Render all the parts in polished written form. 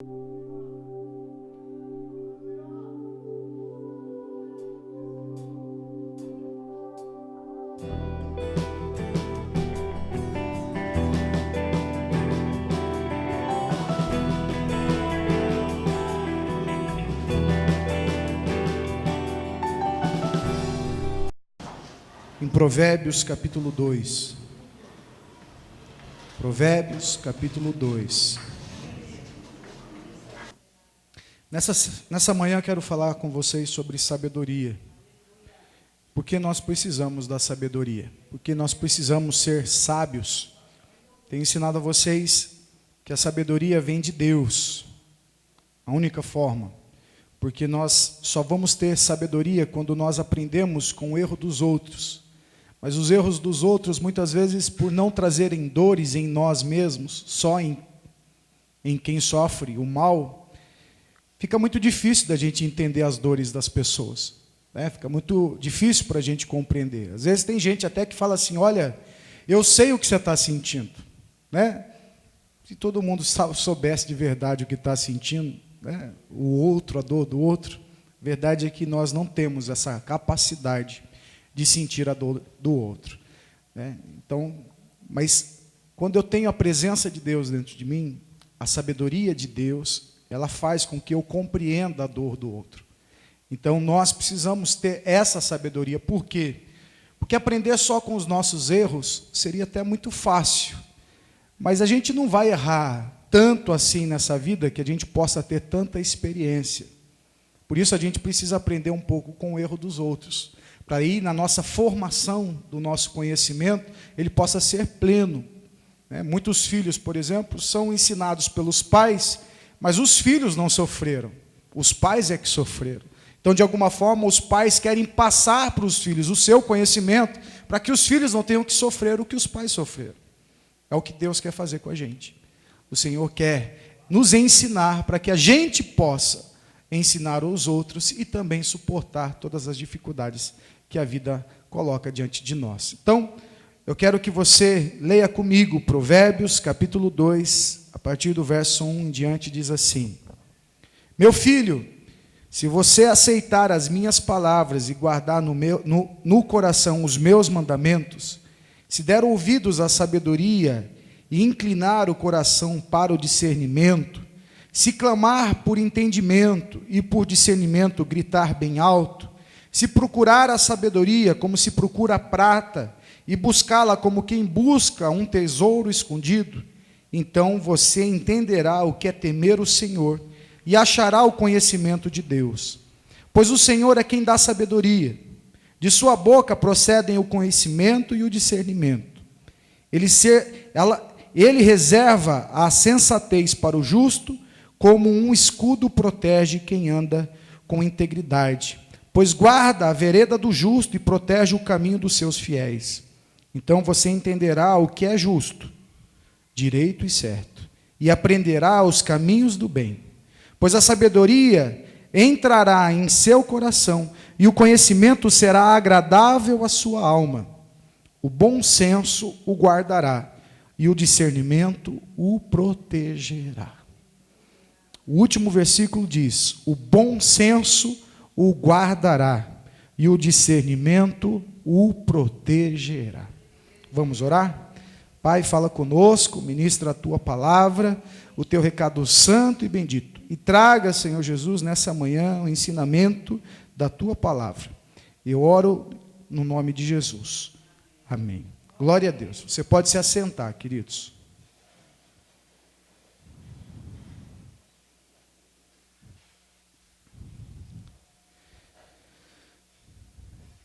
Em Provérbios capítulo 2. Provérbios capítulo 2. Nessa manhã eu quero falar com vocês sobre sabedoria. Porque nós precisamos da sabedoria. Porque nós precisamos ser sábios. Tenho ensinado a vocês que a sabedoria vem de Deus. A única forma. Porque nós só vamos ter sabedoria quando nós aprendemos com o erro dos outros. Mas os erros dos outros, muitas vezes, por não trazerem dores em nós mesmos, só em quem sofre o mal, fica muito difícil da gente entender as dores das pessoas. Né? Fica muito difícil para a gente compreender. Às vezes tem gente até que fala assim, olha, eu sei o que você está sentindo. Né? Se todo mundo soubesse de verdade o que está sentindo, né? O outro, a dor do outro, a verdade é que nós não temos essa capacidade de sentir a dor do outro. Né? Então, mas quando eu tenho a presença de Deus dentro de mim, a sabedoria de Deus, ela faz com que eu compreenda a dor do outro. Então, nós precisamos ter essa sabedoria. Por quê? Porque aprender só com os nossos erros seria até muito fácil. Mas a gente não vai errar tanto assim nessa vida que a gente possa ter tanta experiência. Por isso, a gente precisa aprender um pouco com o erro dos outros. Para aí, na nossa formação do nosso conhecimento, ele possa ser pleno. Muitos filhos, por exemplo, são ensinados pelos pais, mas os filhos não sofreram. Os pais é que sofreram. Então, de alguma forma, os pais querem passar para os filhos o seu conhecimento, para que os filhos não tenham que sofrer o que os pais sofreram. É o que Deus quer fazer com a gente. O Senhor quer nos ensinar para que a gente possa ensinar aos outros e também suportar todas as dificuldades que a vida coloca diante de nós. Então, eu quero que você leia comigo Provérbios, capítulo 2, a partir do verso 1 em diante, diz assim: Meu filho, se você aceitar as minhas palavras e guardar no coração os meus mandamentos, se der ouvidos à sabedoria e inclinar o coração para o discernimento, se clamar por entendimento e por discernimento gritar bem alto, se procurar a sabedoria como se procura a prata, e buscá-la como quem busca um tesouro escondido, então você entenderá o que é temer o Senhor, e achará o conhecimento de Deus. Pois o Senhor é quem dá sabedoria, de sua boca procedem o conhecimento e o discernimento. Ele reserva a sensatez para o justo, como um escudo protege quem anda com integridade. Pois guarda a vereda do justo e protege o caminho dos seus fiéis. Então você entenderá o que é justo, direito e certo, e aprenderá os caminhos do bem. Pois a sabedoria entrará em seu coração, e o conhecimento será agradável à sua alma. O bom senso o guardará, e o discernimento o protegerá. O último versículo diz: o bom senso o guardará, e o discernimento o protegerá. Vamos orar? Pai, fala conosco, ministra a tua palavra, o teu recado santo e bendito. E traga, Senhor Jesus, nessa manhã, o ensinamento da tua palavra. Eu oro no nome de Jesus. Amém. Glória a Deus. Você pode se assentar, queridos.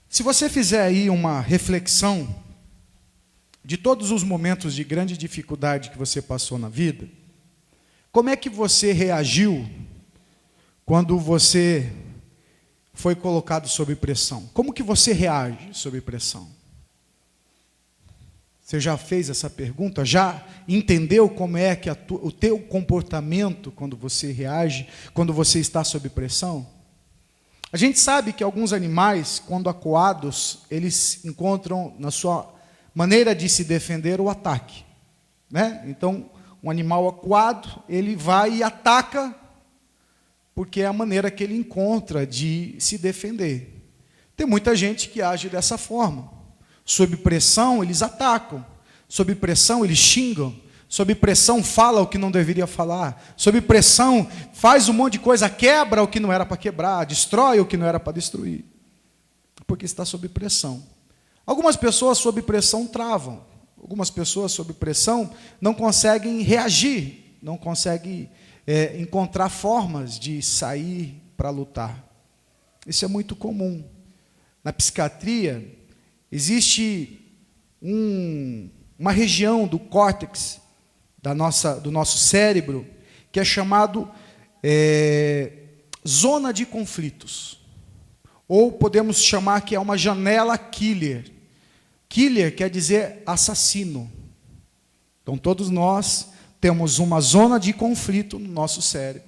Se você fizer aí uma reflexão de todos os momentos de grande dificuldade que você passou na vida, como é que você reagiu quando você foi colocado sob pressão? Como que você reage sob pressão? Você já fez essa pergunta? Já entendeu como é que o teu comportamento quando você reage, quando você está sob pressão? A gente sabe que alguns animais, quando acuados, eles encontram na sua maneira de se defender o ataque. Né? Então, um animal acuado, ele vai e ataca, porque é a maneira que ele encontra de se defender. Tem muita gente que age dessa forma. Sob pressão, eles atacam. Sob pressão, eles xingam. Sob pressão, fala o que não deveria falar. Sob pressão, faz um monte de coisa, quebra o que não era para quebrar, destrói o que não era para destruir. Porque está sob pressão. Algumas pessoas sob pressão travam. Algumas pessoas sob pressão não conseguem reagir, não conseguem encontrar formas de sair para lutar. Isso é muito comum. Na psiquiatria, existe uma região do córtex do nosso cérebro que é chamado zona de conflitos. Ou podemos chamar que é uma janela killer. Killer quer dizer assassino. Então todos nós temos uma zona de conflito no nosso cérebro,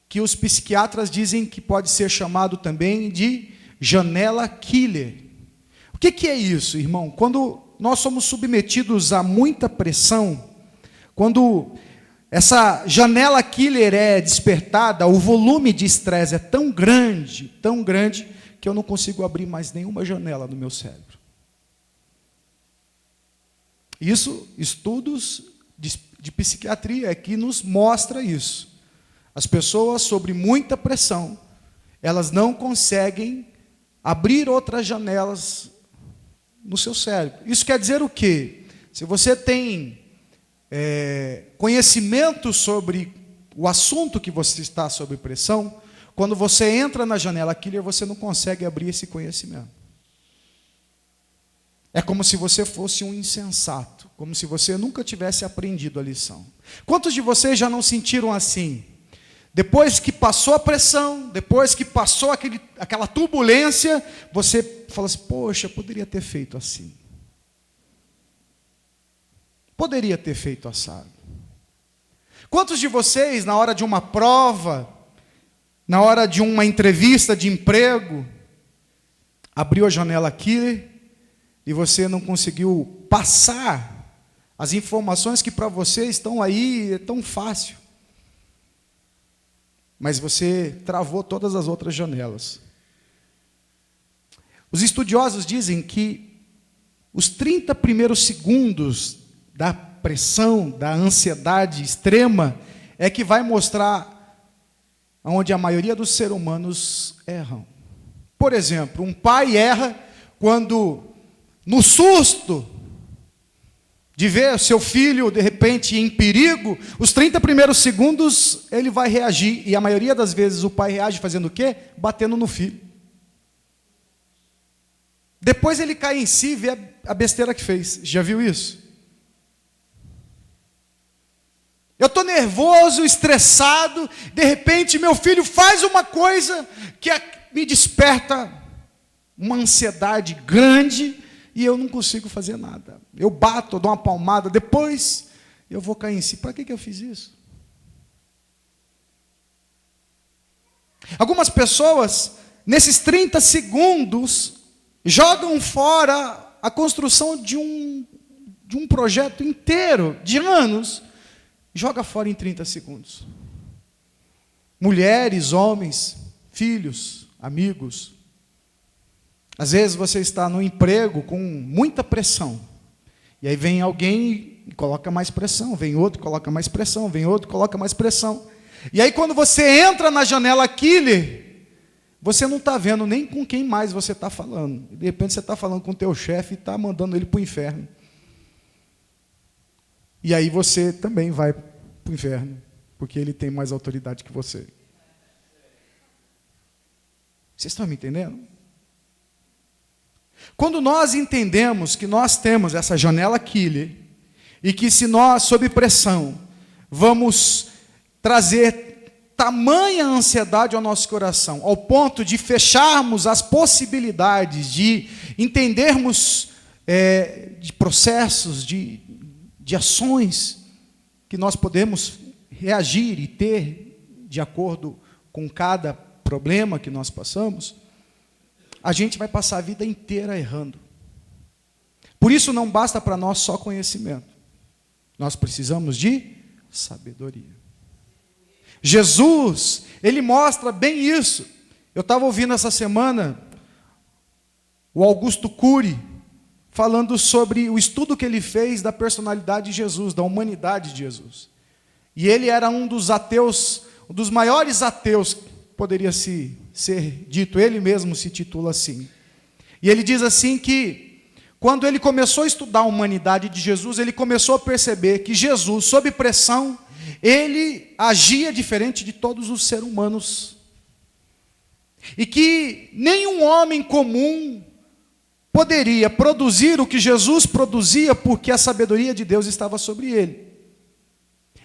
que os psiquiatras dizem que pode ser chamado também de janela killer. O que é isso, irmão? Quando nós somos submetidos a muita pressão, quando essa janela killer é despertada, o volume de estresse é tão grande, que eu não consigo abrir mais nenhuma janela no meu cérebro. Isso, estudos de psiquiatria é que nos mostra isso. As pessoas sob muita pressão, elas não conseguem abrir outras janelas no seu cérebro. Isso quer dizer o quê? Se você tem conhecimento sobre o assunto que você está sob pressão, quando você entra na janela killer, você não consegue abrir esse conhecimento. É como se você fosse um insensato, como se você nunca tivesse aprendido a lição. Quantos de vocês já não sentiram assim? Depois que passou a pressão, depois que passou aquela turbulência, você fala assim, poxa, poderia ter feito assim. Poderia ter feito assado. Quantos de vocês, na hora de uma prova, na hora de uma entrevista de emprego, abriu a janela aqui e você não conseguiu passar as informações que para você estão aí, é tão fácil. Mas você travou todas as outras janelas. Os estudiosos dizem que os 30 primeiros segundos da pressão, da ansiedade extrema, é que vai mostrar onde a maioria dos seres humanos erram. Por exemplo, um pai erra quando, no susto de ver seu filho, de repente, em perigo, os 30 primeiros segundos, ele vai reagir. E a maioria das vezes o pai reage fazendo o quê? Batendo no filho. Depois ele cai em si e vê a besteira que fez. Já viu isso? Eu estou nervoso, estressado, de repente meu filho faz uma coisa que me desperta uma ansiedade grande e eu não consigo fazer nada. Eu bato, eu dou uma palmada, depois eu vou cair em si. Para que eu fiz isso? Algumas pessoas, nesses 30 segundos, jogam fora a construção de um projeto inteiro, de anos, joga fora em 30 segundos. Mulheres, homens, filhos, amigos. Às vezes você está no emprego com muita pressão. E aí vem alguém e coloca mais pressão. Vem outro, coloca mais pressão. Vem outro, coloca mais pressão. E aí quando você entra na janela killer, você não está vendo nem com quem mais você está falando. De repente você está falando com o teu chefe e está mandando ele para o inferno. E aí você também vai para o inferno, porque ele tem mais autoridade que você. Vocês estão me entendendo? Quando nós entendemos que nós temos essa janela killer, e que se nós, sob pressão, vamos trazer tamanha ansiedade ao nosso coração, ao ponto de fecharmos as possibilidades de entendermos de processos, de ações que nós podemos reagir e ter de acordo com cada problema que nós passamos, a gente vai passar a vida inteira errando. Por isso não basta para nós só conhecimento. Nós precisamos de sabedoria. Jesus, ele mostra bem isso. Eu estava ouvindo essa semana o Augusto Cury falando sobre o estudo que ele fez da personalidade de Jesus, da humanidade de Jesus. E ele era um dos ateus, um dos maiores ateus, poderia ser dito, ele mesmo se titula assim. E ele diz assim que, quando ele começou a estudar a humanidade de Jesus, ele começou a perceber que Jesus, sob pressão, ele agia diferente de todos os seres humanos. E que nenhum homem comum poderia produzir o que Jesus produzia, porque a sabedoria de Deus estava sobre ele.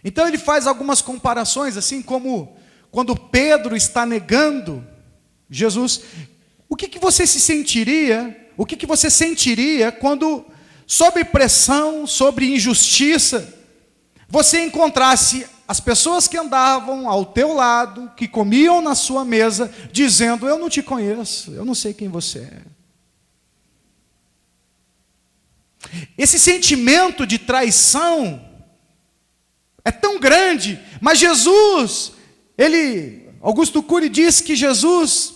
Então ele faz algumas comparações, assim como quando Pedro está negando Jesus, o que você se sentiria, o que você sentiria quando, sob pressão, sobre injustiça, você encontrasse as pessoas que andavam ao teu lado, que comiam na sua mesa, dizendo: eu não te conheço, eu não sei quem você é. Esse sentimento de traição é tão grande, mas Jesus, Augusto Cury diz que Jesus,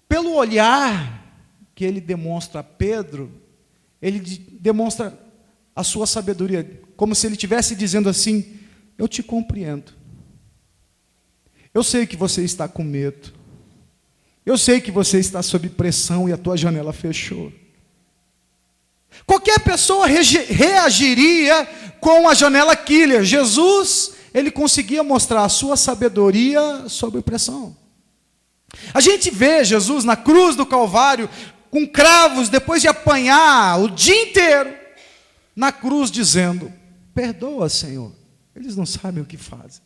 pelo olhar que ele demonstra a Pedro, ele demonstra a sua sabedoria, como se ele estivesse dizendo assim: eu te compreendo, eu sei que você está com medo, eu sei que você está sob pressão e a tua janela fechou. Qualquer pessoa reagiria com a janela killer. Jesus, ele conseguia mostrar a sua sabedoria sob pressão. A gente vê Jesus na cruz do Calvário, com cravos, depois de apanhar o dia inteiro, na cruz dizendo: perdoa, Senhor, eles não sabem o que fazem.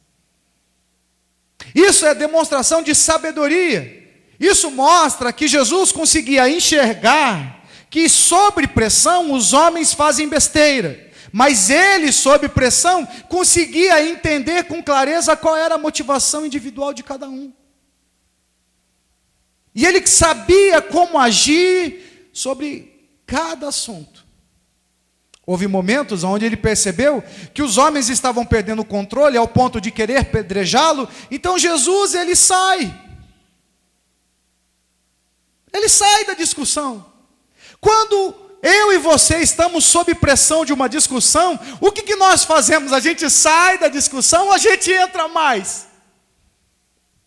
Isso é demonstração de sabedoria. Isso mostra que Jesus conseguia enxergar que sob pressão os homens fazem besteira, mas ele, sob pressão, conseguia entender com clareza qual era a motivação individual de cada um. E ele sabia como agir sobre cada assunto. Houve momentos onde ele percebeu que os homens estavam perdendo o controle ao ponto de querer pedrejá-lo, então Jesus, ele sai da discussão. Quando eu e você estamos sob pressão de uma discussão, o que nós fazemos? A gente sai da discussão ou a gente entra mais?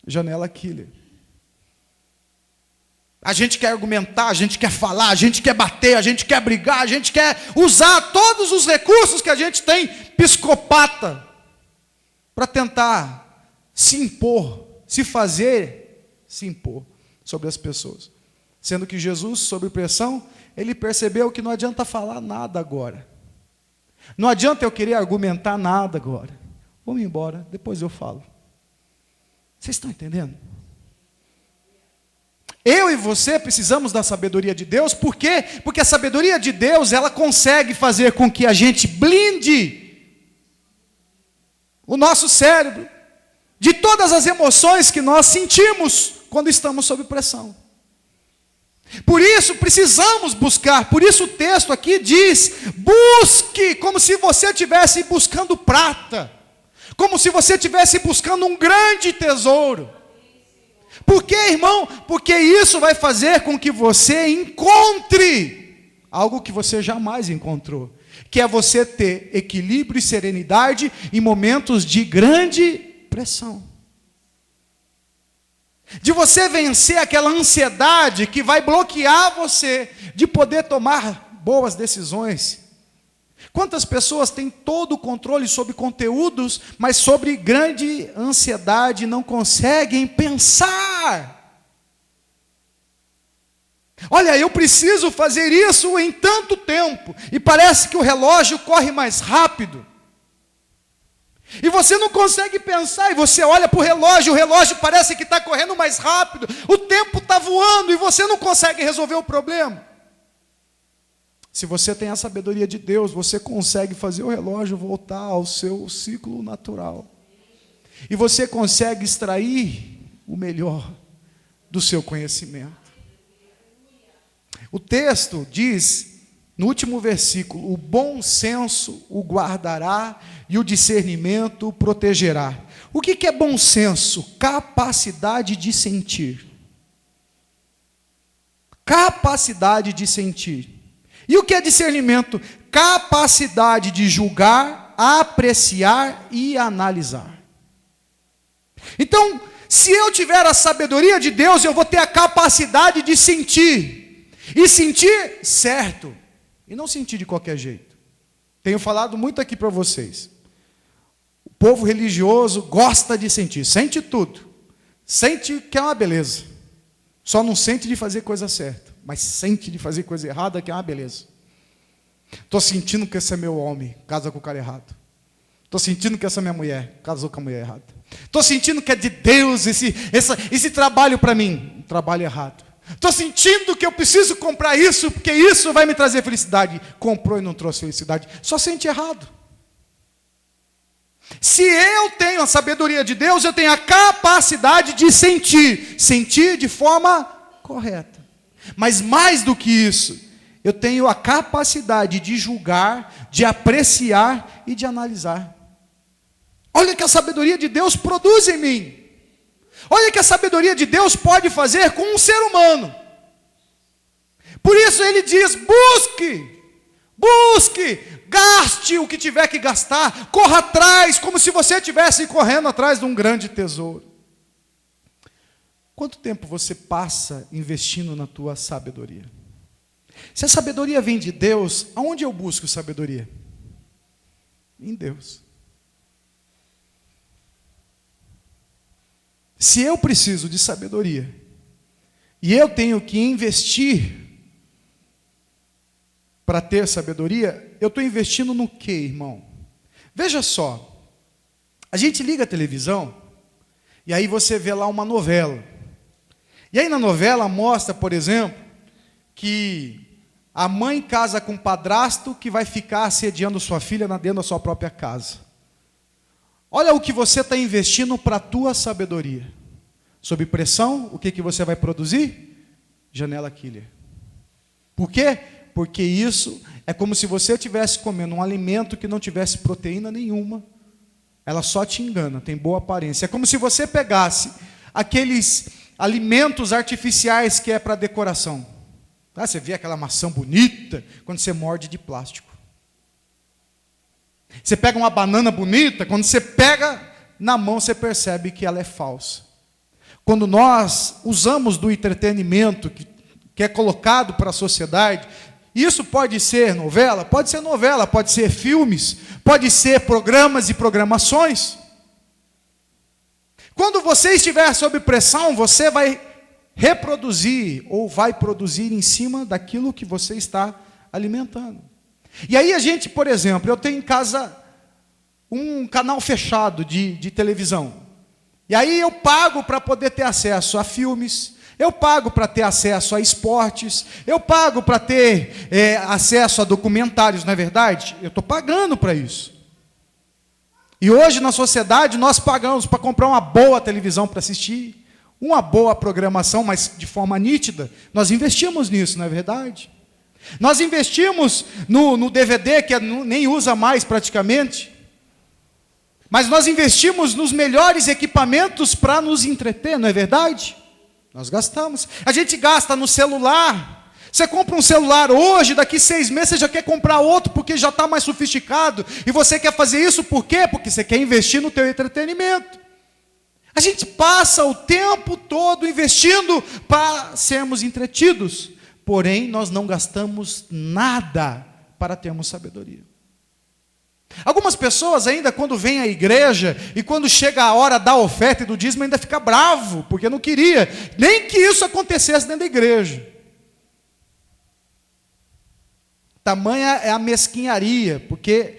Janela killer. A gente quer argumentar, a gente quer falar, a gente quer bater, a gente quer brigar, a gente quer usar todos os recursos que a gente tem, psicopata, para tentar se impor, se impor sobre as pessoas. Sendo que Jesus, sob pressão, ele percebeu que não adianta falar nada agora. Não adianta eu querer argumentar nada agora. Vamos embora, depois eu falo. Vocês estão entendendo? Eu e você precisamos da sabedoria de Deus. Por quê? Porque a sabedoria de Deus, ela consegue fazer com que a gente blinde o nosso cérebro de todas as emoções que nós sentimos quando estamos sob pressão. Por isso precisamos buscar, por isso o texto aqui diz: busque, como se você estivesse buscando prata, como se você estivesse buscando um grande tesouro. Por quê, irmão? Porque isso vai fazer com que você encontre algo que você jamais encontrou, que é você ter equilíbrio e serenidade em momentos de grande pressão. De você vencer aquela ansiedade que vai bloquear você de poder tomar boas decisões. Quantas pessoas têm todo o controle sobre conteúdos, mas sobre grande ansiedade não conseguem pensar? Olha, eu preciso fazer isso em tanto tempo, e parece que o relógio corre mais rápido. E você não consegue pensar, e você olha para o relógio parece que está correndo mais rápido, o tempo está voando, e você não consegue resolver o problema. Se você tem a sabedoria de Deus, você consegue fazer o relógio voltar ao seu ciclo natural. E você consegue extrair o melhor do seu conhecimento. O texto diz No último versículo, o bom senso o guardará e o discernimento o protegerá. O que é bom senso? Capacidade de sentir. Capacidade de sentir. E o que é discernimento? Capacidade de julgar, apreciar e analisar. Então, se eu tiver a sabedoria de Deus, eu vou ter a capacidade de sentir. E sentir certo. E não sentir de qualquer jeito. Tenho falado muito aqui para vocês. O povo religioso gosta de sentir. Sente tudo. Sente que é uma beleza. Só não sente de fazer coisa certa. Mas sente de fazer coisa errada, que é uma beleza. Estou sentindo que esse é meu homem, casa com o cara errado. Estou sentindo que essa é minha mulher, casou com a mulher errada. Estou sentindo que é de Deus esse trabalho para mim, um trabalho errado. Estou sentindo que eu preciso comprar isso, porque isso vai me trazer felicidade. Comprou e não trouxe felicidade. Só sente errado. Se eu tenho a sabedoria de Deus, eu tenho a capacidade de sentir. Sentir de forma correta. Mas mais do que isso, eu tenho a capacidade de julgar, de apreciar e de analisar. Olha o que a sabedoria de Deus produz em mim. Olha o que a sabedoria de Deus pode fazer com um ser humano. Por isso ele diz, busque, gaste o que tiver que gastar, corra atrás, como se você estivesse correndo atrás de um grande tesouro. Quanto tempo você passa investindo na tua sabedoria? Se a sabedoria vem de Deus, aonde eu busco sabedoria? Em Deus. Se eu preciso de sabedoria, e eu tenho que investir para ter sabedoria, eu estou investindo no quê, irmão? Veja só, a gente liga a televisão, e aí você vê lá uma novela. E aí na novela mostra, por exemplo, que a mãe casa com um padrasto que vai ficar assediando sua filha dentro da sua própria casa. Olha o que você está investindo para a tua sabedoria. Sob pressão, o que você vai produzir? Janela killer. Por quê? Porque isso é como se você estivesse comendo um alimento que não tivesse proteína nenhuma. Ela só te engana, tem boa aparência. É como se você pegasse aqueles alimentos artificiais que é para decoração. Você vê aquela maçã bonita quando você morde de plástico. Você pega uma banana bonita, quando você pega na mão, você percebe que ela é falsa. Quando nós usamos do entretenimento que é colocado para a sociedade, isso pode ser novela, pode ser filmes, pode ser programas e programações. Quando você estiver sob pressão, você vai reproduzir ou vai produzir em cima daquilo que você está alimentando. E aí a gente, por exemplo, eu tenho em casa um canal fechado de televisão. E aí eu pago para poder ter acesso a filmes, eu pago para ter acesso a esportes, eu pago para ter acesso a documentários, não é verdade? Eu estou pagando para isso. E hoje na sociedade nós pagamos para comprar uma boa televisão para assistir, uma boa programação, mas de forma nítida. Nós investimos nisso, não é verdade? Nós investimos no DVD, que nem usa mais praticamente. Mas nós investimos nos melhores equipamentos para nos entreter, não é verdade? Nós gastamos. A gente gasta no celular. Você compra um celular hoje, daqui 6 meses você já quer comprar outro, porque já está mais sofisticado. E você quer fazer isso por quê? Porque você quer investir no teu entretenimento. A gente passa o tempo todo investindo para sermos entretidos. Porém, nós não gastamos nada para termos sabedoria. Algumas pessoas ainda, quando vêm à igreja, e quando chega a hora da oferta e do dízimo, ainda fica bravo, porque não queria nem que isso acontecesse dentro da igreja. Tamanha é a mesquinharia, porque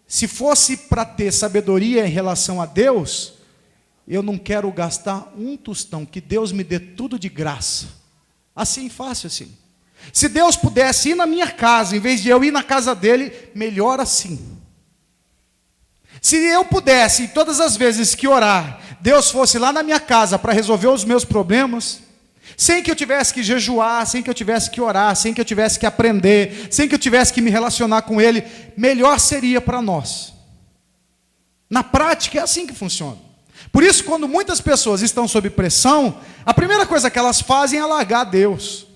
se fosse para ter sabedoria em relação a Deus, eu não quero gastar um tostão, que Deus me dê tudo de graça. Assim, fácil assim. Se Deus pudesse ir na minha casa, em vez de eu ir na casa dele, melhor assim. Se eu pudesse, todas as vezes que orar, Deus fosse lá na minha casa para resolver os meus problemas, sem que eu tivesse que jejuar, sem que eu tivesse que orar, sem que eu tivesse que aprender, sem que eu tivesse que me relacionar com Ele, melhor seria para nós. Na prática é assim que funciona. Por isso, quando muitas pessoas estão sob pressão, a primeira coisa que elas fazem é largar Deus.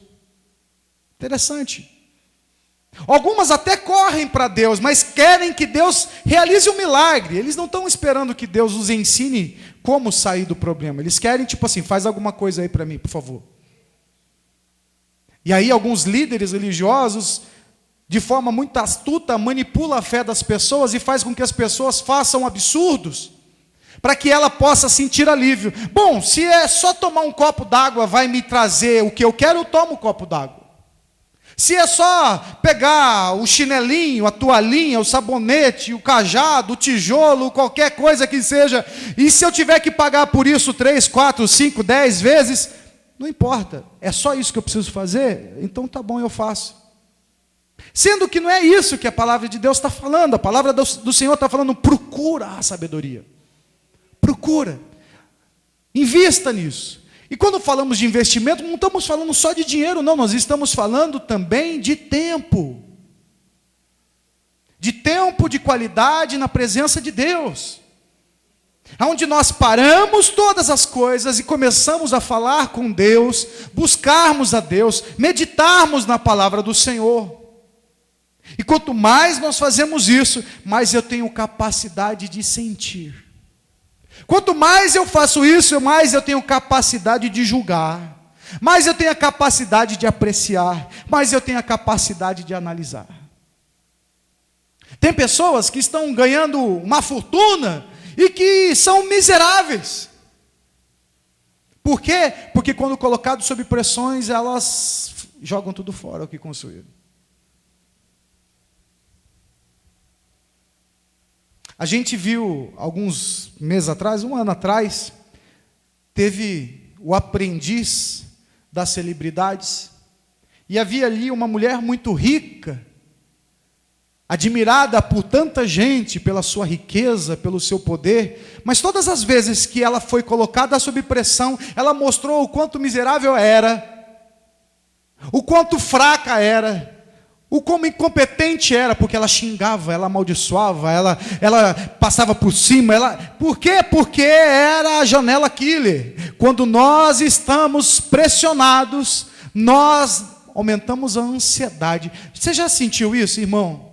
Interessante. Algumas até correm para Deus, mas querem que Deus realize um milagre. Eles não estão esperando que Deus os ensine como sair do problema. Eles querem, tipo assim, faz alguma coisa aí para mim, por favor. E aí alguns líderes religiosos, de forma muito astuta, manipulam a fé das pessoas e faz com que as pessoas façam absurdos, para que ela possa sentir alívio. Bom, se é só tomar um copo d'água vai me trazer o que eu quero, eu tomo um copo d'água. Se é só pegar o chinelinho, a toalhinha, o sabonete, o cajado, o tijolo, qualquer coisa que seja, e se eu tiver que pagar por isso 3, 4, 5, 10 vezes, não importa, é só isso que eu preciso fazer, então tá bom, eu faço. Sendo que não é isso que a palavra de Deus está falando, a palavra do Senhor está falando, procura a sabedoria. Procura, invista nisso. E quando falamos de investimento, não estamos falando só de dinheiro, não, nós estamos falando também de tempo. De tempo de qualidade na presença de Deus. Onde nós paramos todas as coisas e começamos a falar com Deus, buscarmos a Deus, meditarmos na palavra do Senhor. E quanto mais nós fazemos isso, mais eu tenho capacidade de sentir. Quanto mais eu faço isso, mais eu tenho capacidade de julgar, mais eu tenho a capacidade de apreciar, mais eu tenho a capacidade de analisar. Tem pessoas que estão ganhando uma fortuna e que são miseráveis. Por quê? Porque quando colocados sob pressões, elas jogam tudo fora o que construíram. A gente viu, alguns meses atrás, um ano atrás, teve o aprendiz das celebridades, e havia ali uma mulher muito rica, admirada por tanta gente, pela sua riqueza, pelo seu poder, mas todas as vezes que ela foi colocada sob pressão, ela mostrou o quanto miserável era, o quanto fraca era, o como incompetente era, porque ela xingava, ela amaldiçoava, ela passava por cima, por quê? Porque era a janela killer. Quando nós estamos pressionados, nós aumentamos a ansiedade. Você já sentiu isso, irmão?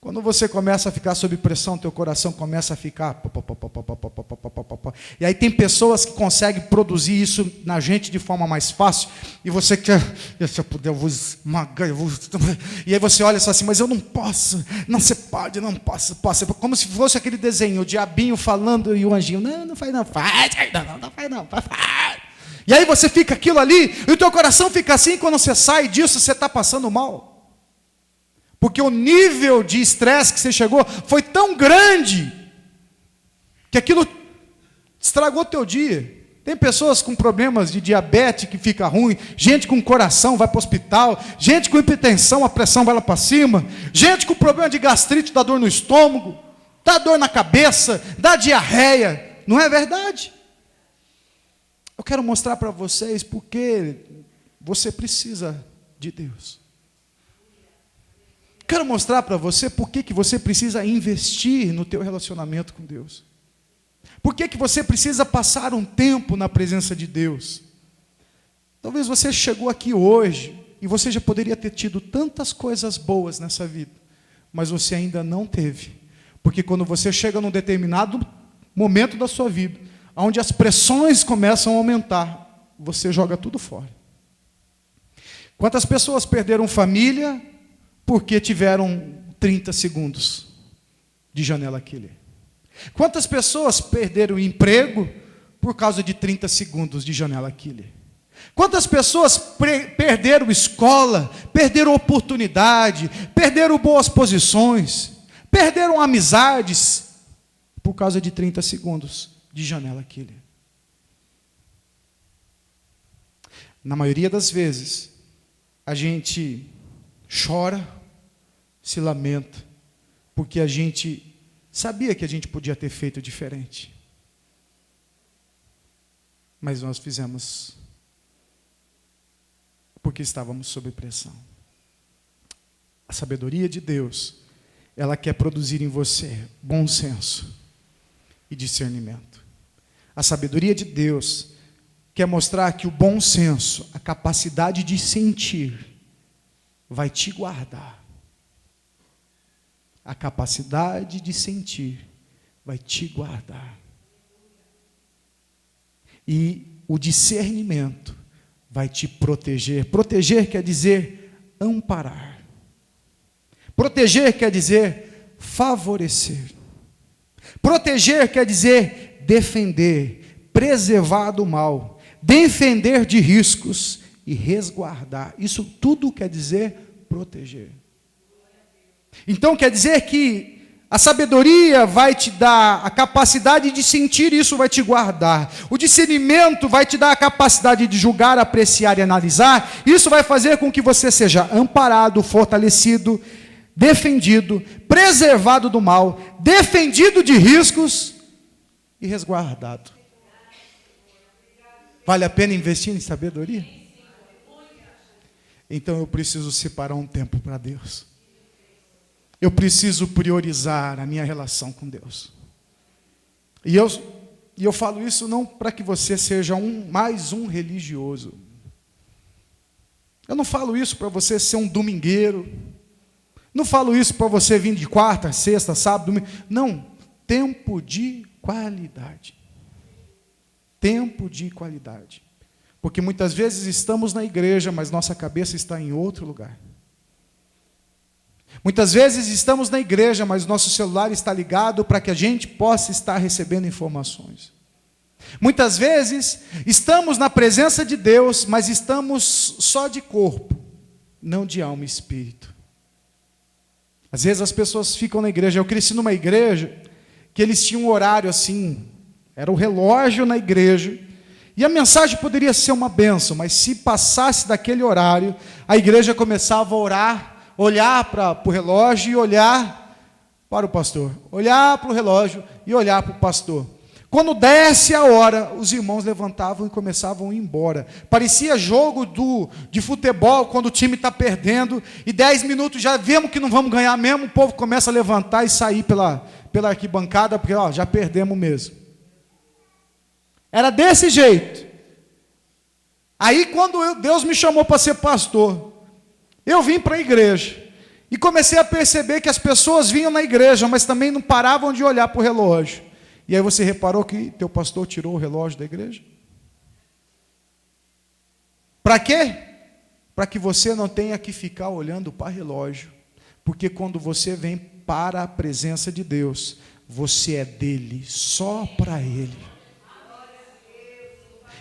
Quando você começa a ficar sob pressão, teu coração começa a ficar... E aí tem pessoas que conseguem produzir isso na gente de forma mais fácil, e você quer, se eu puder, eu vou esmagar, e aí você olha só assim, mas eu não posso, não, você pode, não posso, como se fosse aquele desenho, o diabinho falando e o anjinho, não faz não, faz, não faz não, faz. E aí você fica aquilo ali, e o teu coração fica assim, quando você sai disso, você está passando mal. Porque o nível de estresse que você chegou foi tão grande que aquilo estragou o teu dia. Tem pessoas com problemas de diabetes que fica ruim, gente com coração vai para o hospital, gente com hipertensão, a pressão vai lá para cima, gente com problema de gastrite, dá dor no estômago, dá dor na cabeça, dá diarreia. Não é verdade? Eu quero mostrar para vocês porque você precisa de Deus. Quero mostrar para você por que você precisa investir no teu relacionamento com Deus. Por que você precisa passar um tempo na presença de Deus. Talvez você chegou aqui hoje e você já poderia ter tido tantas coisas boas nessa vida, mas você ainda não teve. Porque quando você chega num determinado momento da sua vida, onde as pressões começam a aumentar, você joga tudo fora. Quantas pessoas perderam família porque tiveram 30 segundos de janela killer? Quantas pessoas perderam o emprego por causa de 30 segundos de janela killer? Quantas pessoas perderam escola, perderam oportunidade, perderam boas posições, perderam amizades por causa de 30 segundos de janela killer? Na maioria das vezes, a gente chora, se lamenta, porque a gente sabia que a gente podia ter feito diferente. Mas nós fizemos porque estávamos sob pressão. A sabedoria de Deus, ela quer produzir em você bom senso e discernimento. A sabedoria de Deus quer mostrar que o bom senso, a capacidade de sentir, vai te guardar. A capacidade de sentir vai te guardar. E o discernimento vai te proteger. Proteger quer dizer amparar. Proteger quer dizer favorecer. Proteger quer dizer defender, preservar do mal, defender de riscos e resguardar. Isso tudo quer dizer proteger. Então quer dizer que a sabedoria vai te dar a capacidade de sentir, isso vai te guardar. O discernimento vai te dar a capacidade de julgar, apreciar e analisar. Isso vai fazer com que você seja amparado, fortalecido, defendido, preservado do mal, defendido de riscos e resguardado. Vale a pena investir em sabedoria? Então eu preciso separar um tempo para Deus. Eu preciso priorizar a minha relação com Deus. E eu falo isso não para que você seja mais um religioso. Eu não falo isso para você ser um domingueiro. Não falo isso para você vir de quarta, sexta, sábado, domingo. Não, tempo de qualidade. Tempo de qualidade. Porque muitas vezes estamos na igreja, mas nossa cabeça está em outro lugar. Muitas vezes estamos na igreja, mas nosso celular está ligado para que a gente possa estar recebendo informações. Muitas vezes estamos na presença de Deus, mas estamos só de corpo, não de alma e espírito. Às vezes as pessoas ficam na igreja. Eu cresci numa igreja que eles tinham um horário assim, era o relógio na igreja, e a mensagem poderia ser uma bênção, mas se passasse daquele horário, a igreja começava a orar, olhar para o relógio e olhar para o pastor. Olhar para o relógio e olhar para o pastor. Quando desse a hora, os irmãos levantavam e começavam a ir embora. Parecia jogo de futebol, quando o time está perdendo, e 10 minutos já vemos que não vamos ganhar mesmo, o povo começa a levantar e sair pela arquibancada, porque já perdemos mesmo. Era desse jeito. Aí quando Deus me chamou para ser pastor, eu vim para a igreja e comecei a perceber que as pessoas vinham na igreja, mas também não paravam de olhar para o relógio. E aí você reparou que teu pastor tirou o relógio da igreja? Para quê? Para que você não tenha que ficar olhando para o relógio. Porque quando você vem para a presença de Deus, você é dele, só para ele.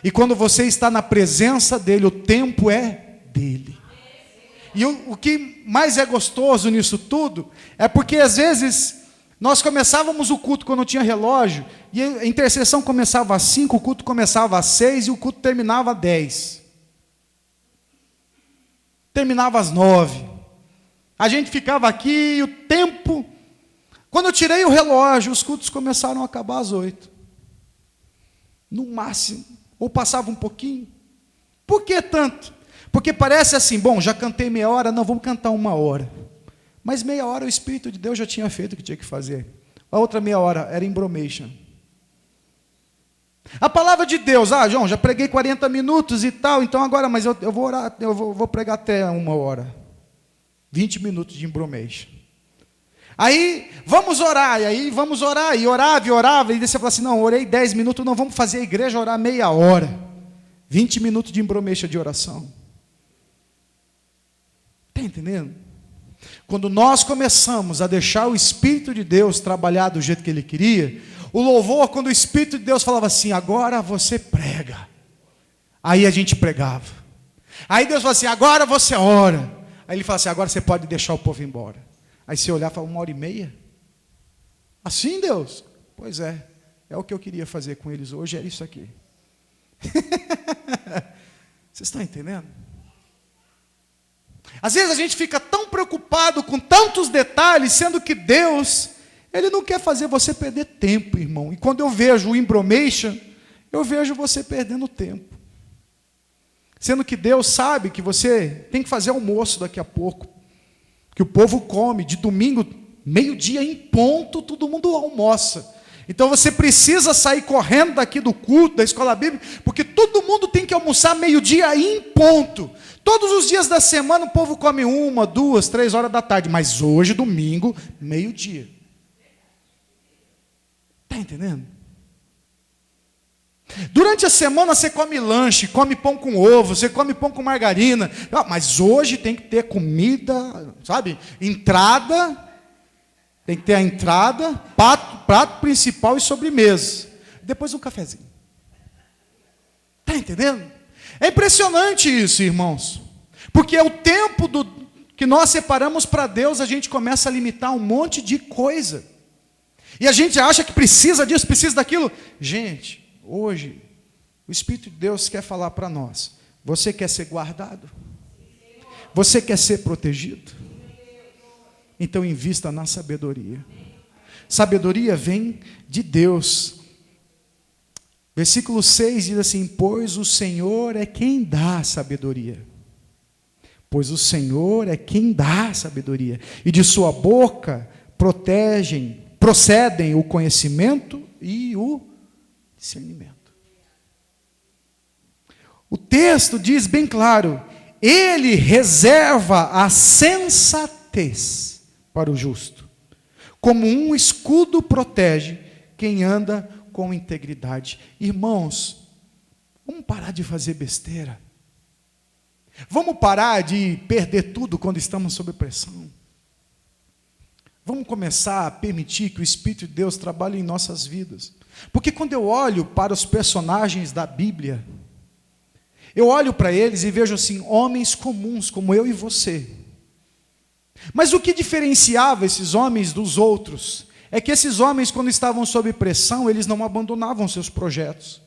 E quando você está na presença dele, o tempo é dele. E o que mais é gostoso nisso tudo, é porque às vezes nós começávamos o culto quando tinha relógio, e a intercessão começava às 5, o culto começava às 6 e o culto terminava às 10. Terminava às 9. A gente ficava aqui e o tempo... Quando eu tirei o relógio, os cultos começaram a acabar às 8. No máximo. Ou passava um pouquinho. Por que tanto? Porque parece assim, bom, já cantei meia hora, não, vamos cantar 1 hora. Mas meia hora o Espírito de Deus já tinha feito o que tinha que fazer. A outra meia hora era embromation. A palavra de Deus, João, já preguei 40 minutos e tal, então agora, mas eu vou orar, eu vou pregar até 1 hora. 20 minutos de embromation. Aí, vamos orar, e aí vamos orar, e orava, e você fala assim, não, orei 10 minutos, não, vamos fazer a igreja orar meia hora. 20 minutos de embromation de oração. Está entendendo? Quando nós começamos a deixar o Espírito de Deus trabalhar do jeito que Ele queria, o louvor, quando o Espírito de Deus falava assim, agora você prega. Aí a gente pregava. Aí Deus falava assim, agora você ora. Aí Ele fala assim, agora você pode deixar o povo embora. Aí você olhar e fala, 1h30? Assim, Deus? Pois é o que eu queria fazer com eles hoje, era isso aqui. Vocês estão entendendo? Às vezes a gente fica tão preocupado com tantos detalhes, sendo que Deus, Ele não quer fazer você perder tempo, irmão. E quando eu vejo o embromation, eu vejo você perdendo tempo. Sendo que Deus sabe que você tem que fazer almoço daqui a pouco, que o povo come, de domingo, meio-dia em ponto, todo mundo almoça. Então você precisa sair correndo daqui do culto, da escola bíblica, porque todo mundo tem que almoçar meio-dia em ponto. Todos os dias da semana o povo come 1, 2, 3 horas da tarde, mas hoje, domingo, meio-dia. Está entendendo? Durante a semana você come lanche, come pão com ovo, você come pão com margarina. Mas hoje tem que ter comida, sabe? Entrada, tem que ter a entrada, prato principal e sobremesa. Depois um cafezinho. Está entendendo? É impressionante isso, irmãos. Porque é o tempo que nós separamos para Deus, a gente começa a limitar um monte de coisa. E a gente acha que precisa disso, precisa daquilo. Gente, hoje, o Espírito de Deus quer falar para nós. Você quer ser guardado? Você quer ser protegido? Então invista na sabedoria. Sabedoria vem de Deus. Versículo 6 diz assim: pois o Senhor é quem dá sabedoria. Pois o Senhor é quem dá sabedoria. E de sua boca procedem o conhecimento e o discernimento. O texto diz bem claro: ele reserva a sensatez para o justo, como um escudo protege quem anda com integridade. Irmãos, vamos parar de fazer besteira. Vamos parar de perder tudo quando estamos sob pressão. Vamos começar a permitir que o Espírito de Deus trabalhe em nossas vidas. Porque quando eu olho para os personagens da Bíblia, eu olho para eles e vejo assim, homens comuns como eu e você. Mas o que diferenciava esses homens dos outros é que esses homens, quando estavam sob pressão, eles não abandonavam seus projetos.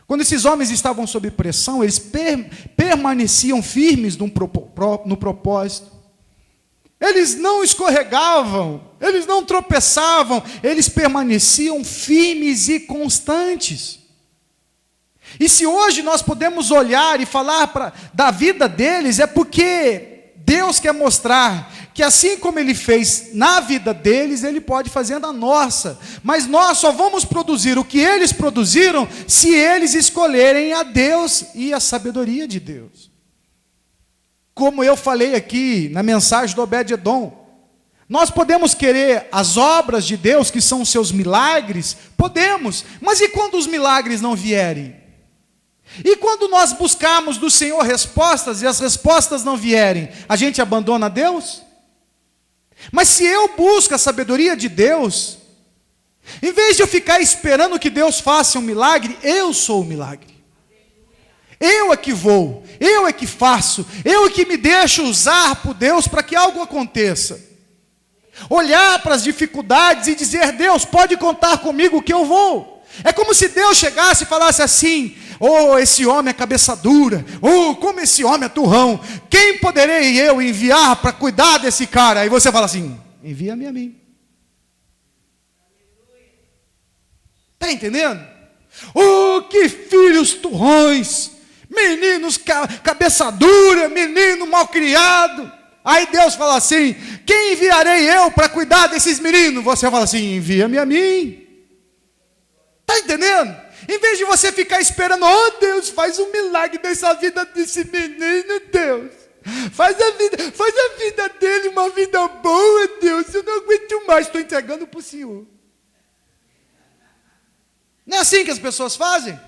Quando esses homens estavam sob pressão, eles permaneciam firmes no propósito. Eles não escorregavam, eles não tropeçavam, eles permaneciam firmes e constantes. E se hoje nós podemos olhar e falar da vida deles, é porque Deus quer mostrar que assim como Ele fez na vida deles, Ele pode fazer na nossa. Mas nós só vamos produzir o que eles produziram se eles escolherem a Deus e a sabedoria de Deus. Como eu falei aqui na mensagem do Obed-Edom, nós podemos querer as obras de Deus, que são os seus milagres, podemos, mas e quando os milagres não vierem? E quando nós buscarmos do Senhor respostas e as respostas não vierem, a gente abandona Deus? Mas se eu busco a sabedoria de Deus, em vez de eu ficar esperando que Deus faça um milagre, eu sou o milagre. Eu é que vou, eu é que faço, eu é que me deixo usar por Deus para que algo aconteça. Olhar para as dificuldades e dizer: Deus, pode contar comigo que eu vou. É como se Deus chegasse e falasse assim: oh, esse homem é cabeça dura, oh, como esse homem é turrão, quem poderei eu enviar para cuidar desse cara? Aí você fala assim: envia-me a mim. Está entendendo? Oh, que filhos turrões, meninos cabeça dura, menino malcriado. Aí Deus fala assim: quem enviarei eu para cuidar desses meninos? Você fala assim: envia-me a mim. Está entendendo? Em vez de você ficar esperando: oh Deus, faz um milagre nessa vida desse menino, Deus. Faz a vida dele uma vida boa, Deus. Eu não aguento mais, estou entregando para o Senhor. Não é assim que as pessoas fazem?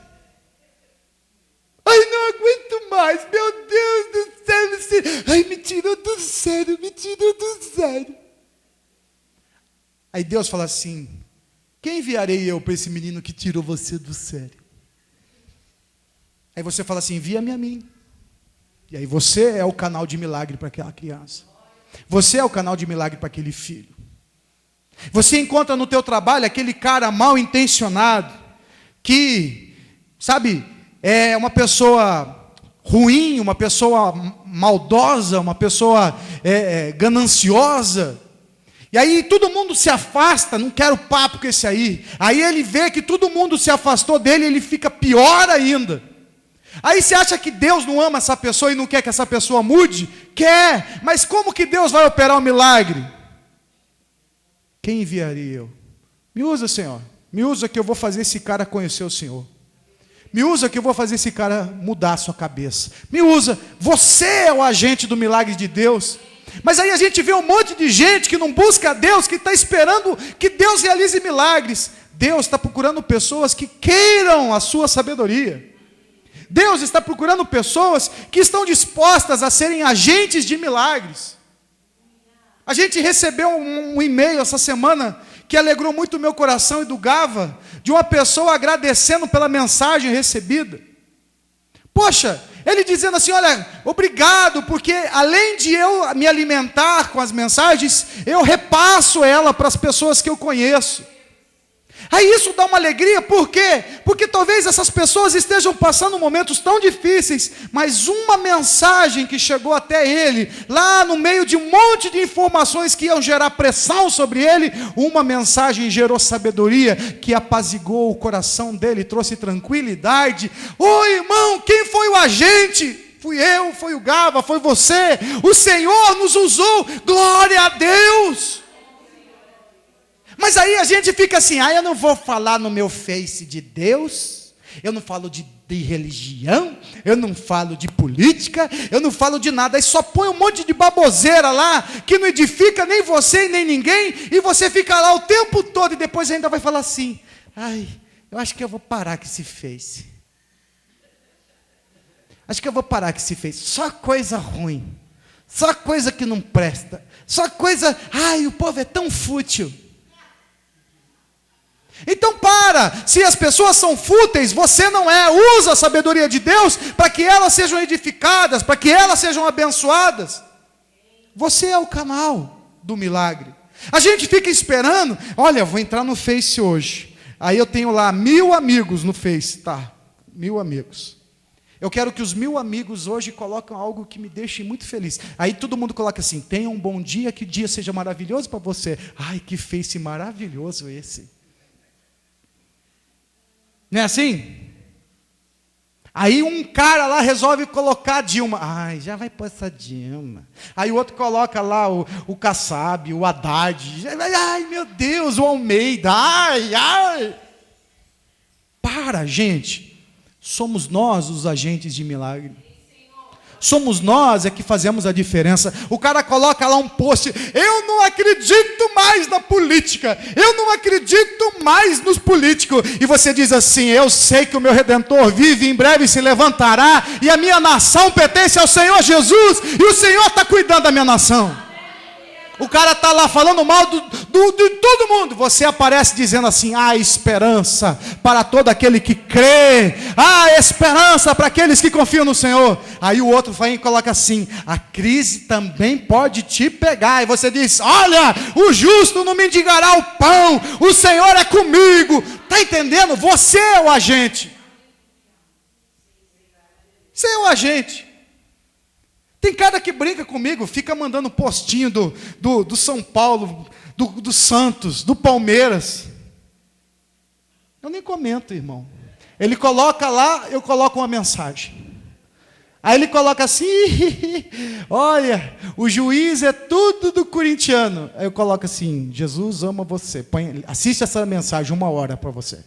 Ai, não aguento mais, meu Deus do céu. Ai, me tirou do sério, me tirou do sério. Aí Deus fala assim: quem enviarei eu para esse menino que tirou você do sério? Aí você fala assim: envia-me a mim. E aí você é o canal de milagre para aquela criança. Você é o canal de milagre para aquele filho. Você encontra no teu trabalho aquele cara mal intencionado, que, sabe, é uma pessoa ruim, uma pessoa maldosa, uma pessoa gananciosa. E aí todo mundo se afasta, não quero papo com esse aí. Aí ele vê que todo mundo se afastou dele, ele fica pior ainda. Aí você acha que Deus não ama essa pessoa e não quer que essa pessoa mude? Quer, mas como que Deus vai operar o milagre? Quem enviaria eu? Me usa, Senhor. Me usa que eu vou fazer esse cara conhecer o Senhor. Me usa que eu vou fazer esse cara mudar a sua cabeça. Me usa, você é o agente do milagre de Deus. Mas aí a gente vê um monte de gente que não busca a Deus, que está esperando que Deus realize milagres. Deus está procurando pessoas que queiram a sua sabedoria. Deus está procurando pessoas que estão dispostas a serem agentes de milagres. A gente recebeu um e-mail essa semana que alegrou muito o meu coração e do Gava, de uma pessoa agradecendo pela mensagem recebida. Poxa, ele dizendo assim, olha, obrigado, porque além de eu me alimentar com as mensagens, eu repasso ela para as pessoas que eu conheço. Aí isso dá uma alegria, por quê? Porque talvez essas pessoas estejam passando momentos tão difíceis, mas uma mensagem que chegou até ele, lá no meio de um monte de informações que iam gerar pressão sobre ele, uma mensagem gerou sabedoria, que apaziguou o coração dele, trouxe tranquilidade. Ô irmão, quem foi o agente? Fui eu, foi o Gava, foi você. O Senhor nos usou, glória a Deus. Mas aí a gente fica assim, eu não vou falar no meu Face de Deus, eu não falo de religião, eu não falo de política, eu não falo de nada, aí só põe um monte de baboseira lá, que não edifica nem você e nem ninguém, e você fica lá o tempo todo, e depois ainda vai falar assim, eu acho que eu vou parar com esse Face. Acho que eu vou parar com esse Face, só coisa ruim, só coisa que não presta, só coisa, o povo é tão fútil. Então se as pessoas são fúteis, você não é, usa a sabedoria de Deus para que elas sejam edificadas, para que elas sejam abençoadas. Você é o canal do milagre. A gente fica esperando, olha, eu vou entrar no Face hoje, aí eu tenho lá 1000 amigos no Face, 1000 amigos. Eu quero que os 1000 amigos hoje coloquem algo que me deixe muito feliz. Aí todo mundo coloca assim, tenha um bom dia, que dia seja maravilhoso para você. Que Face maravilhoso esse. Não é assim? Aí um cara lá resolve colocar a Dilma. Já vai pôr essa Dilma. Aí o outro coloca lá o Kassab, o Haddad. Meu Deus, o Almeida. Para, gente. Somos nós os agentes de milagre. Somos nós que fazemos a diferença. O cara coloca lá um post, eu não acredito mais na política, eu não acredito mais nos políticos, e você diz assim, eu sei que o meu Redentor vive, em breve se levantará, e a minha nação pertence ao Senhor Jesus, e o Senhor está cuidando da minha nação. O cara está lá falando mal de todo mundo. Você aparece dizendo assim, há esperança para todo aquele que crê. Há esperança para aqueles que confiam no Senhor. Aí o outro vai e coloca assim, a crise também pode te pegar. E você diz, olha, o justo não mendigará o pão. O Senhor é comigo. Está entendendo? Você é o agente. Você é o agente. Tem cara que brinca comigo, fica mandando postinho do São Paulo, do Santos, do Palmeiras. Eu nem comento, irmão. Ele coloca lá, eu coloco uma mensagem. Aí ele coloca assim, olha, o juiz é tudo do corintiano. Aí eu coloco assim, Jesus ama você. Assiste essa mensagem 1 hora para você.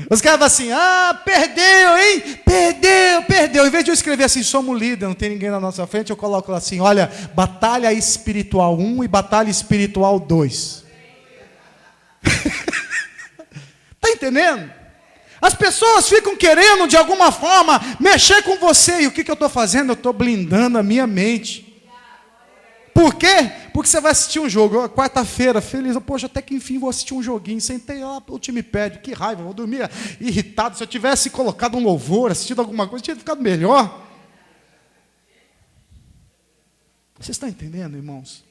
Os caras falam assim, perdeu, hein? Perdeu. Em vez de eu escrever assim, somos líder, não tem ninguém na nossa frente, eu coloco lá assim, olha, batalha espiritual 1 e batalha espiritual 2. Está entendendo? As pessoas ficam querendo, de alguma forma, mexer com você. E o que eu estou fazendo? Eu estou blindando a minha mente. Por quê? Porque você vai assistir um jogo, quarta-feira, feliz, poxa, até que enfim vou assistir um joguinho, sentei lá, o time perde, que raiva, vou dormir irritado, se eu tivesse colocado um louvor, assistido alguma coisa, tinha ficado melhor. Vocês estão entendendo, irmãos?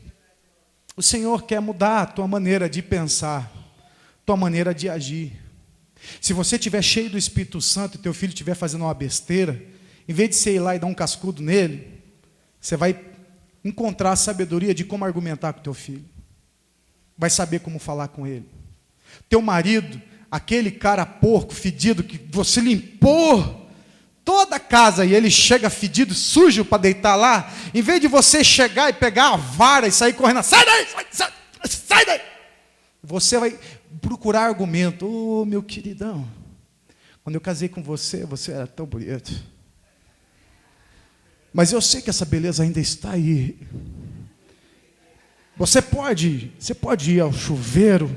O Senhor quer mudar a tua maneira de pensar, tua maneira de agir. Se você estiver cheio do Espírito Santo e teu filho estiver fazendo uma besteira, em vez de você ir lá e dar um cascudo nele, você vai encontrar a sabedoria de como argumentar com teu filho. Vai saber como falar com ele. Teu marido, aquele cara porco, fedido, que você limpou toda a casa e ele chega fedido, sujo para deitar lá, em vez de você chegar e pegar a vara e sair correndo, sai daí, sai daí, você vai procurar argumento. Ô, meu queridão, quando eu casei com você, você era tão bonito, mas eu sei que essa beleza ainda está aí. Você pode ir ao chuveiro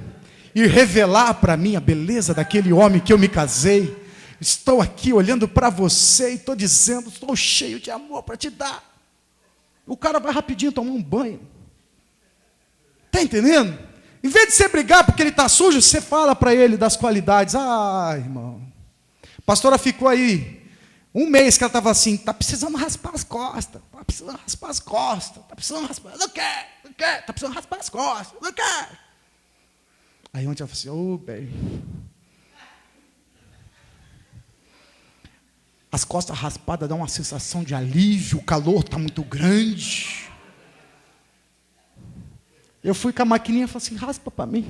e revelar para mim a beleza daquele homem que eu me casei. Estou aqui olhando para você e estou dizendo, estou cheio de amor para te dar. O cara vai rapidinho tomar um banho. Está entendendo? Em vez de você brigar porque ele está sujo, você fala para ele das qualidades. Ah, irmão, a pastora ficou aí um mês que ela estava assim, está precisando raspar as costas, está precisando raspar as costas, está precisando raspar, não quer, está precisando raspar as costas, não quer. Aí ontem ela falou assim, ô, bem, as costas raspadas dão uma sensação de alívio, o calor está muito grande. Eu fui com a maquininha e falei assim, raspa para mim.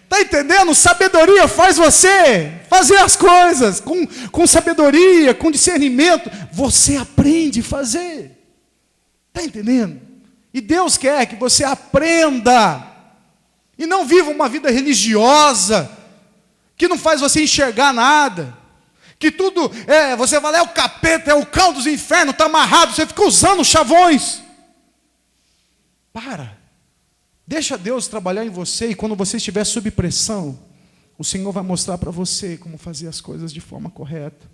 Está entendendo? Sabedoria faz você fazer as coisas com sabedoria, com discernimento. Você aprende a fazer. Está entendendo? E Deus quer que você aprenda. E não viva uma vida religiosa, que não faz você enxergar nada. Que tudo, você vai lá, é o capeta, é o cão dos infernos, está amarrado, você fica usando chavões. Para. Deixa Deus trabalhar em você, e quando você estiver sob pressão, o Senhor vai mostrar para você como fazer as coisas de forma correta.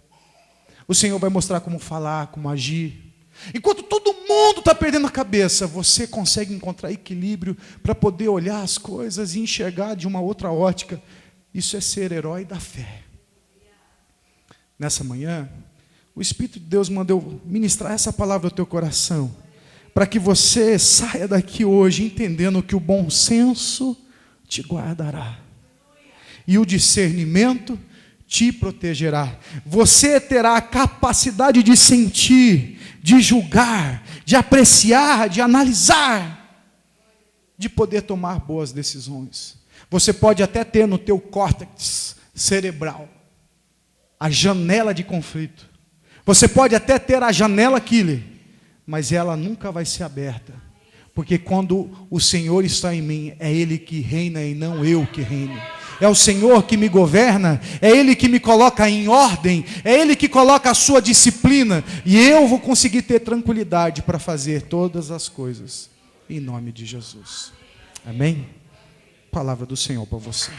O Senhor vai mostrar como falar, como agir. Enquanto todo mundo está perdendo a cabeça, você consegue encontrar equilíbrio para poder olhar as coisas e enxergar de uma outra ótica. Isso é ser herói da fé. Nessa manhã, o Espírito de Deus mandou ministrar essa palavra ao teu coração, para que você saia daqui hoje entendendo que o bom senso te guardará e o discernimento te protegerá. Você terá a capacidade de sentir, de julgar, de apreciar, de analisar, de poder tomar boas decisões. Você pode até ter no teu córtex cerebral a janela de conflito. Você pode até ter a janela killer, mas ela nunca vai ser aberta. Porque quando o Senhor está em mim, é Ele que reina e não eu que reino. É o Senhor que me governa, é Ele que me coloca em ordem, é Ele que coloca a sua disciplina, e eu vou conseguir ter tranquilidade para fazer todas as coisas, em nome de Jesus. Amém? Palavra do Senhor para você.